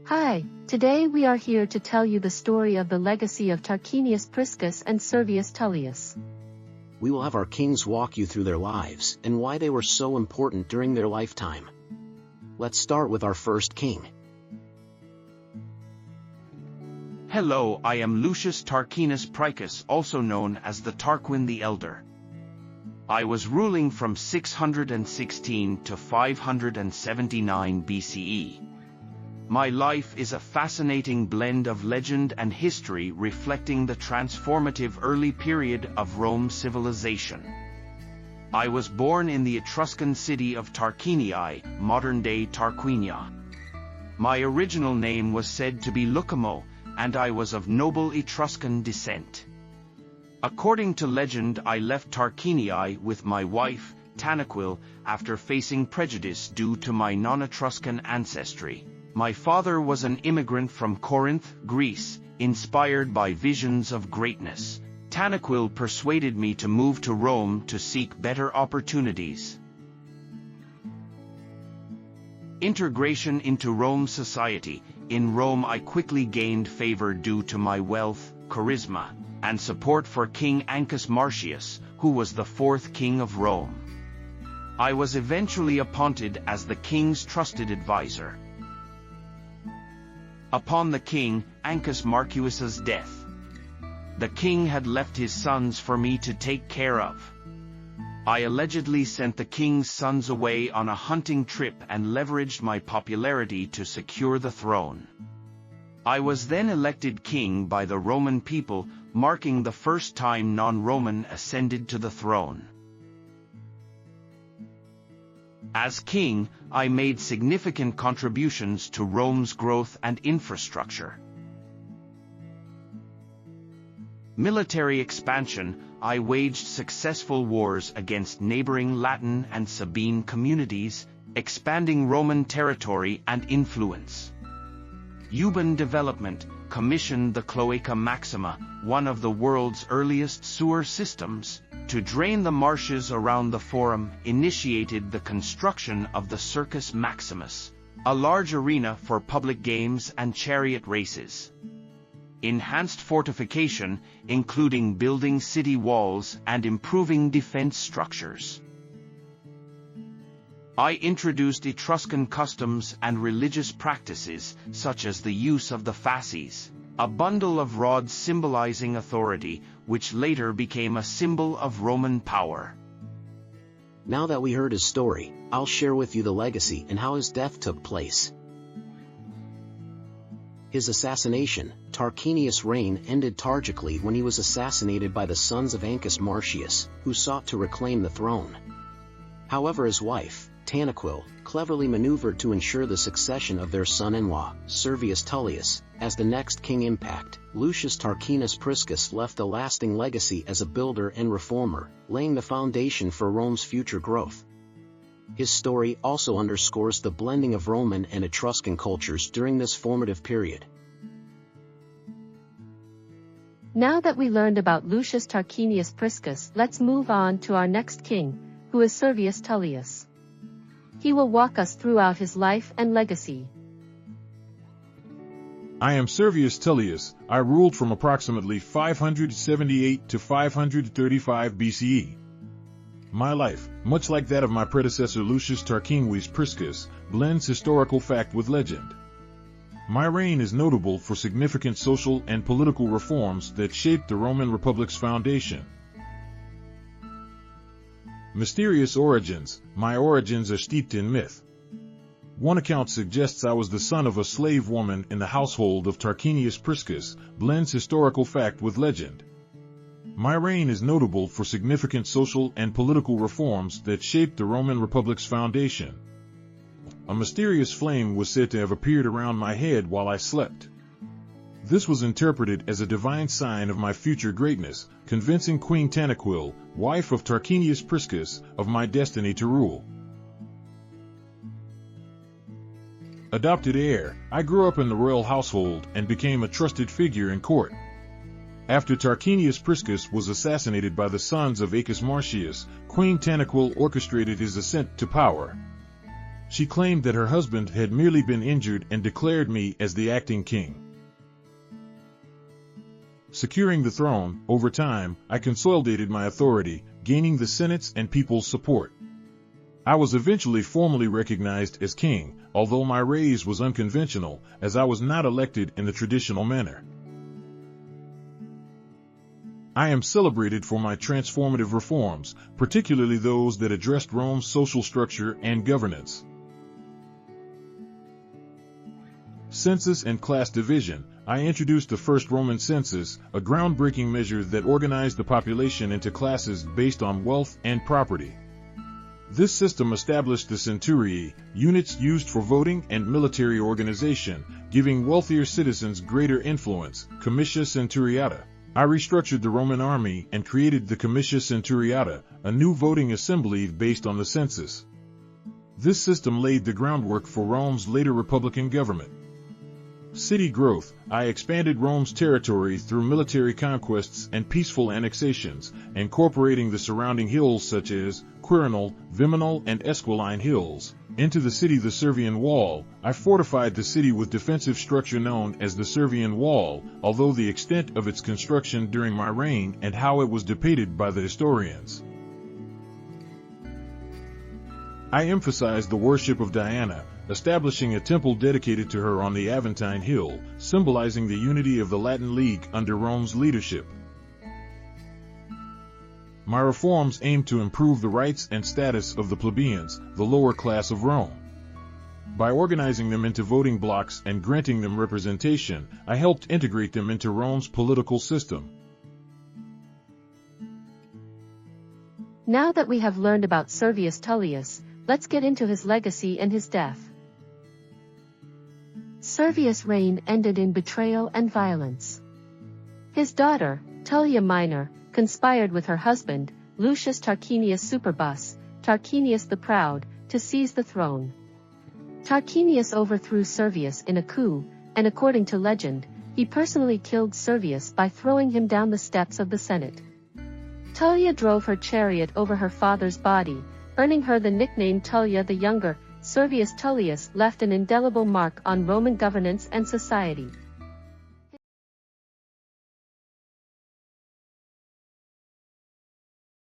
Hi, today we are here to tell you the story of the legacy of Tarquinius Priscus and Servius Tullius. We will have our kings walk you through their lives and why they were so important during their lifetime. Let's start with our first king. Hello, I am Lucius Tarquinius Priscus, also known as the Tarquin the Elder. I was ruling from 616 to 579 BCE. My life is a fascinating blend of legend and history reflecting the transformative early period of Rome's civilization. I was born in the Etruscan city of Tarquinii, modern-day Tarquinia. My original name was said to be Lucamo, and I was of noble Etruscan descent. According to legend, I left Tarquinii with my wife, Tanaquil, after facing prejudice due to my non-Etruscan ancestry. My father was an immigrant from Corinth, Greece, inspired by visions of greatness. Tanaquil persuaded me to move to Rome to seek better opportunities. Integration into Rome's society. In Rome I quickly gained favor due to my wealth, charisma, and support for King Ancus Marcius, who was the fourth king of Rome. I was eventually appointed as the king's trusted advisor. Upon the king, Ancus Marcius's death, the king had left his sons for me to take care of. I allegedly sent the king's sons away on a hunting trip and leveraged my popularity to secure the throne. I was then elected king by the Roman people, marking the first time non-Roman ascended to the throne. As king, I made significant contributions to Rome's growth and infrastructure. Military expansion. I waged successful wars against neighboring Latin and Sabine communities, expanding Roman territory and influence. Urban development. Commissioned the Cloaca Maxima, one of the world's earliest sewer systems, to drain the marshes around the Forum. Initiated the construction of the Circus Maximus, a large arena for public games and chariot races. Enhanced fortification, including building city walls and improving defense structures. I introduced Etruscan customs and religious practices, such as the use of the fasces, a bundle of rods symbolizing authority, which later became a symbol of Roman power. Now that we heard his story, I'll share with you the legacy and how his death took place. His assassination. Tarquinius' reign ended tragically when he was assassinated by the sons of Ancus Marcius, who sought to reclaim the throne. However, his wife, Tanaquil, cleverly maneuvered to ensure the succession of their son-in-law, Servius Tullius, as the next king. Impact. Lucius Tarquinius Priscus left a lasting legacy as a builder and reformer, laying the foundation for Rome's future growth. His story also underscores the blending of Roman and Etruscan cultures during this formative period. Now that we learned about Lucius Tarquinius Priscus, let's move on to our next king, who is Servius Tullius. He will walk us throughout his life and legacy. I am Servius Tullius. I ruled from approximately 578 to 535 BCE. My life, much like that of my predecessor Lucius Tarquinius Priscus, blends historical fact with legend. My reign is notable for significant social and political reforms that shaped the Roman Republic's foundation. Mysterious origins. My origins are steeped in myth. One account suggests I was the son of a slave woman in the household of Tarquinius Priscus, blends historical fact with legend. My reign is notable for significant social and political reforms that shaped the Roman Republic's foundation. A mysterious flame was said to have appeared around my head while I slept. This was interpreted as a divine sign of my future greatness, convincing Queen Tanaquil, wife of Tarquinius Priscus, of my destiny to rule. Adopted heir. I grew up in the royal household and became a trusted figure in court. After Tarquinius Priscus was assassinated by the sons of Ancus Marcius, Queen Tanaquil orchestrated his ascent to power. She claimed that her husband had merely been injured and declared me as the acting king. Securing the throne, over time, I consolidated my authority, gaining the Senate's and people's support. I was eventually formally recognized as king, although my raise was unconventional, as I was not elected in the traditional manner. I am celebrated for my transformative reforms, particularly those that addressed Rome's social structure and governance. Census and class division. I introduced the first Roman census, a groundbreaking measure that organized the population into classes based on wealth and property. This system established the centuriae, units used for voting and military organization, giving wealthier citizens greater influence, comitia centuriata. I restructured the Roman army and created the comitia centuriata, a new voting assembly based on the census. This system laid the groundwork for Rome's later republican government. City growth. I expanded Rome's territory through military conquests and peaceful annexations, incorporating the surrounding hills such as Quirinal, Viminal, and Esquiline hills into the city. The Servian Wall. I fortified the city with defensive structure known as the Servian Wall, although the extent of its construction during my reign and how it was debated by the historians. I emphasized the worship of Diana, establishing a temple dedicated to her on the Aventine Hill, symbolizing the unity of the Latin League under Rome's leadership. My reforms aimed to improve the rights and status of the plebeians, the lower class of Rome. By organizing them into voting blocks and granting them representation, I helped integrate them into Rome's political system. Now that we have learned about Servius Tullius, let's get into his legacy and his death. Servius' reign ended in betrayal and violence. His daughter, Tullia Minor, conspired with her husband, Lucius Tarquinius Superbus, Tarquinius the Proud, to seize the throne. Tarquinius overthrew Servius in a coup, and according to legend, he personally killed Servius by throwing him down the steps of the Senate. Tullia drove her chariot over her father's body, earning her the nickname Tullia the Younger. Servius Tullius left an indelible mark on Roman governance and society.